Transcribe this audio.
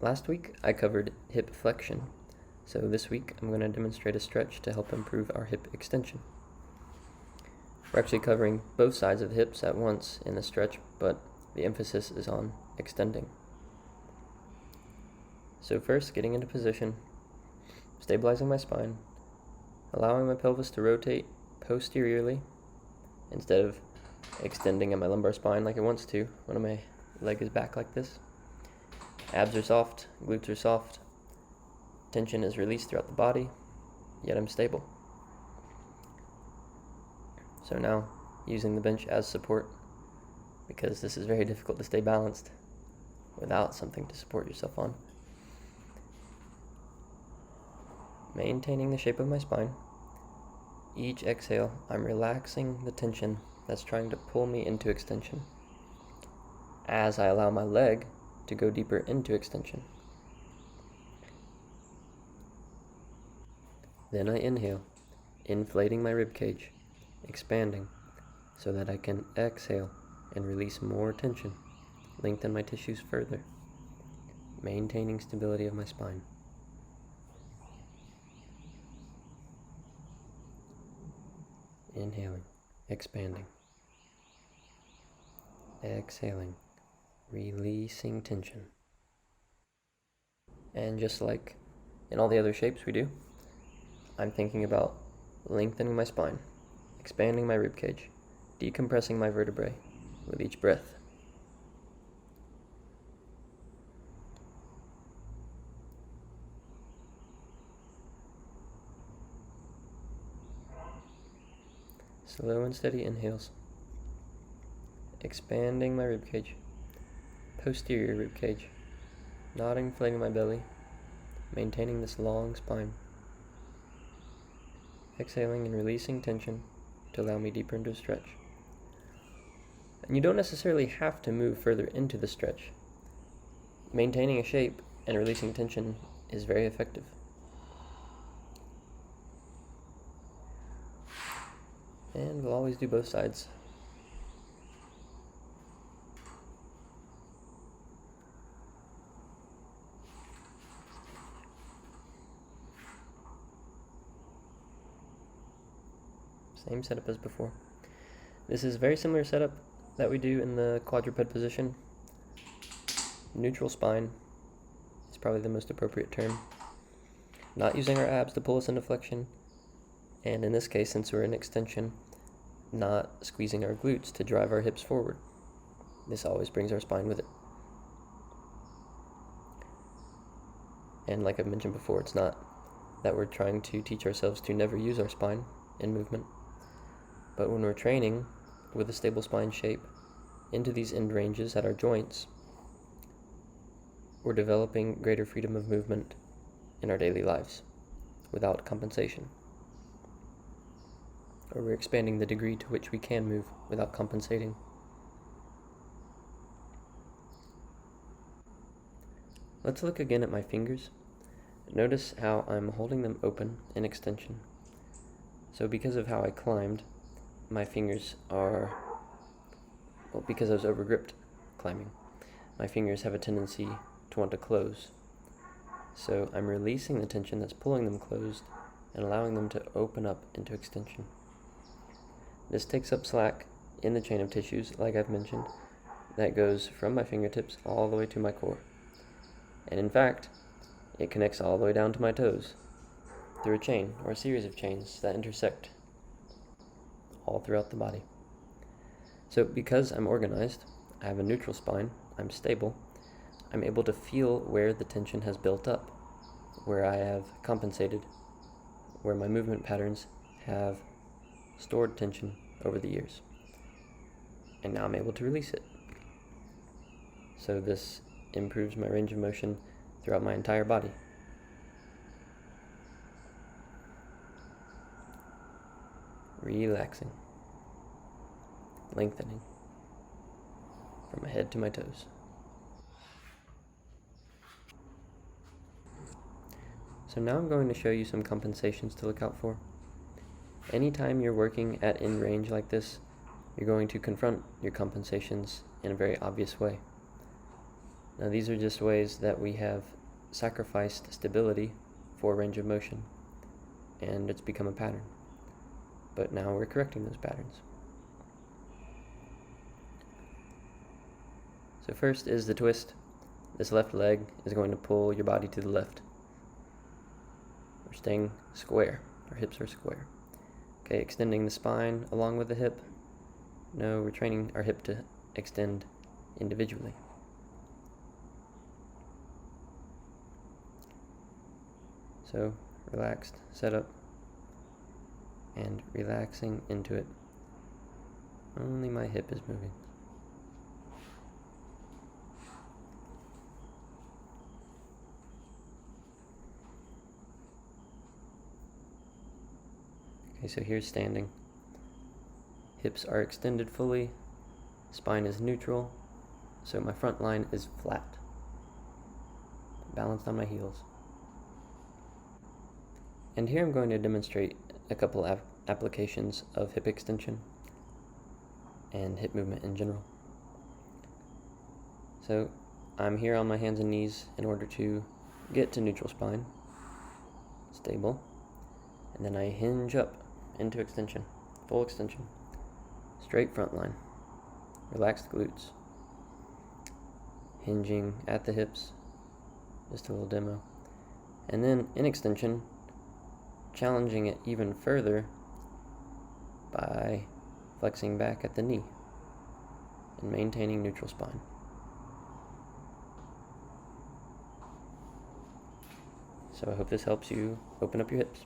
Last week I covered hip flexion, so this week I'm going to demonstrate a stretch to help improve our hip extension. We're actually covering both sides of the hips at once in the stretch, but the emphasis is on extending. So first, getting into position, stabilizing my spine, allowing my pelvis to rotate posteriorly instead of extending at my lumbar spine like it wants to when my leg is back like this. Abs are soft, glutes are soft, tension is released throughout the body, yet I'm stable. So now, using the bench as support, because this is very difficult to stay balanced without something to support yourself on. Maintaining the shape of my spine. Each exhale, I'm relaxing the tension that's trying to pull me into extension as I allow my leg to go deeper into extension. Then I inhale, inflating my rib cage, expanding so that I can exhale and release more tension, lengthen my tissues further, maintaining stability of my spine. Inhaling, expanding, exhaling, releasing tension. And just like in all the other shapes we do, I'm thinking about lengthening my spine, expanding my rib cage, decompressing my vertebrae with each breath. Slow and steady inhales, expanding my rib cage, posterior rib cage, not inflating my belly, maintaining this long spine. Exhaling and releasing tension to allow me deeper into a stretch. And you don't necessarily have to move further into the stretch. Maintaining a shape and releasing tension is very effective. And we'll always do both sides. Same setup as before. This is a very similar setup that we do in the quadruped position. Neutral spine is probably the most appropriate term. Not using our abs to pull us into flexion, and in this case, since we're in extension, not squeezing our glutes to drive our hips forward. This always brings our spine with it. And like I've mentioned before, it's not that we're trying to teach ourselves to never use our spine in movement, but when we're training with a stable spine shape into these end ranges at our joints, we're developing greater freedom of movement in our daily lives without compensation. Or we're expanding the degree to which we can move without compensating. Let's look again at my fingers. Notice how I'm holding them open in extension. So because of how I climbed, my fingers are, because I was overgripped climbing, my fingers have a tendency to want to close. So I'm releasing the tension that's pulling them closed and allowing them to open up into extension. This takes up slack in the chain of tissues, like I've mentioned, that goes from my fingertips all the way to my core. And in fact, it connects all the way down to my toes through a chain or a series of chains that intersect all throughout the body. So because I'm organized, I have a neutral spine, I'm stable, I'm able to feel where the tension has built up, where I have compensated, where my movement patterns have stored tension over the years. And now I'm able to release it. So this improves my range of motion throughout my entire body. Relaxing, lengthening from my head to my toes. So now I'm going to show you some compensations to look out for. Anytime you're working at end range like this, you're going to confront your compensations in a very obvious way. Now these are just ways that we have sacrificed stability for range of motion, and it's become a pattern. But now we're correcting those patterns. So first is the twist. This left leg is going to pull your body to the left. We're staying square. Our hips are square. Okay, extending the spine along with the hip. No, we're training our hip to extend individually. So, relaxed, set up, and relaxing into it. Only my hip is moving. Okay, so here's standing. Hips are extended fully, spine is neutral, so my front line is flat. Balanced on my heels. And here I'm going to demonstrate a couple applications of hip extension and hip movement in general. So I'm here on my hands and knees in order to get to neutral spine, stable, and then I hinge up into extension, full extension, straight front line, relaxed glutes, hinging at the hips, just a little demo, and then in extension, challenging it even further by flexing back at the knee and maintaining neutral spine. So I hope this helps you open up your hips.